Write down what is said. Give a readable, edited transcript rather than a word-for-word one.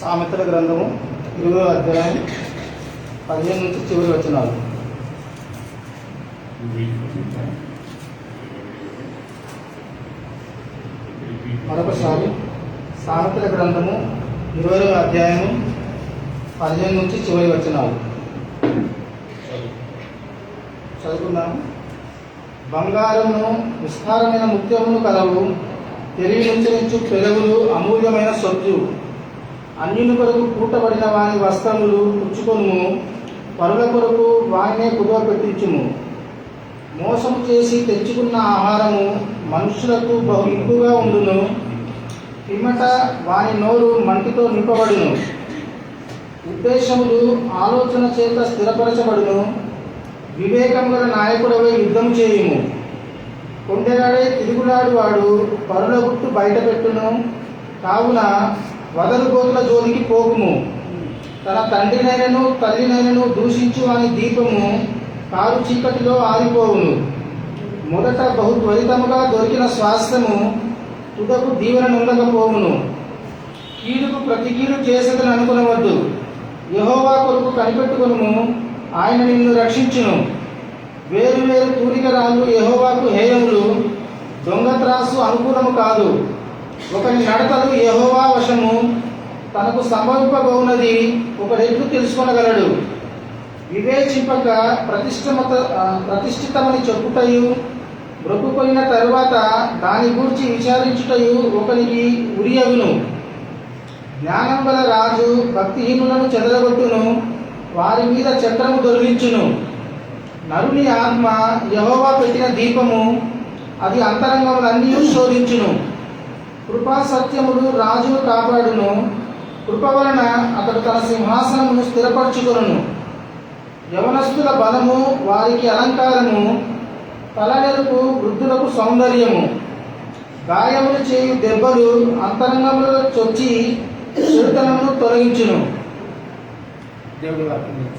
సామెతల గ్రంథము 20వ అధ్యాయం 15 నుంచి చివరి వచనాలు. మరొకసారి సామెతల గ్రంథము 20వ అధ్యాయము 15 నుంచి చివరి వచనాలు చదువుకున్నాము. బంగారమును విస్తారమైన ముత్యమును కలవు, తెలివి నుంచి పెరుగులు అమూల్యమైన సొత్తు. అన్యుని కొరకు కూటబడిన వాని వస్త్రములు పుచ్చుకొనుము, పరుల కొరకు వానినే కుదువ పెట్టించుము. మోసము చేసి తెచ్చుకున్న ఆహారము మనుషులకు బహు ఇంపుగా ఉండును, పిమ్మట వాని నోరు మంటితో నింపబడును. ఉద్దేశములు ఆలోచన చేత స్థిరపరచబడును, వివేకము గల నాయకుడవై యుద్ధం చేయుము. కొండెగాడే తిరుగులాడు వాడు పరుల గుట్టు బయట పెట్టును, కావున వదలుగోతుల జోలికి పోకుము. తన తండ్రినైనను తల్లినైనను దూషించు అని దీపము కారు చీకటిలో ఆరిపోవును. మొదట బహు త్వరితముగా దొరికిన స్వాస్థ్యము తుదకు దీవెన నుండకపోవును. కీడుకు ప్రతి కీడు చేసేదని అనుకునవద్దు, యెహోవా కొరకు కనిపెట్టుకొనుము, ఆయన నిన్ను రక్షించును. వేరు వేరు తూలిక రాళ్ళు యెహోవాకు హేయములు, దొంగ త్రాసు అనుకూలము కాదు. ఒకరి నడతలు యెహోవా వశము, తనకు సంభవింపబోనది ఒకడెట్లు తెలుసుకొనగలడు. వివేచింపక ప్రతిష్ఠితమని చెప్పుటయు, బ్రొక్కుపోయిన తరువాత దాని గూర్చి విచారించుటయు ఒకరికి ఉరియగును. జ్ఞానం గల రాజు భక్తిహీనులను చెదరగొట్టును, వారి మీద చక్రము దొరికించును. నరుని ఆత్మ యెహోవా పెట్టిన దీపము, అది అంతరంగములన్నీ శోధించును. కృపా సత్యములు రాజును కాపాడును, కృప వలన అతడు తన సింహాసనమును స్థిరపరచుకొనును. యవనస్తుల బలము వారికి అలంకారము, తలనెరుపు వృద్ధులకు సౌందర్యము. గాయములు చేయు దెబ్బలు అంతరంగములో చొచ్చి చెడుతనమును తొలగించును. దేవుడి వాక్యం.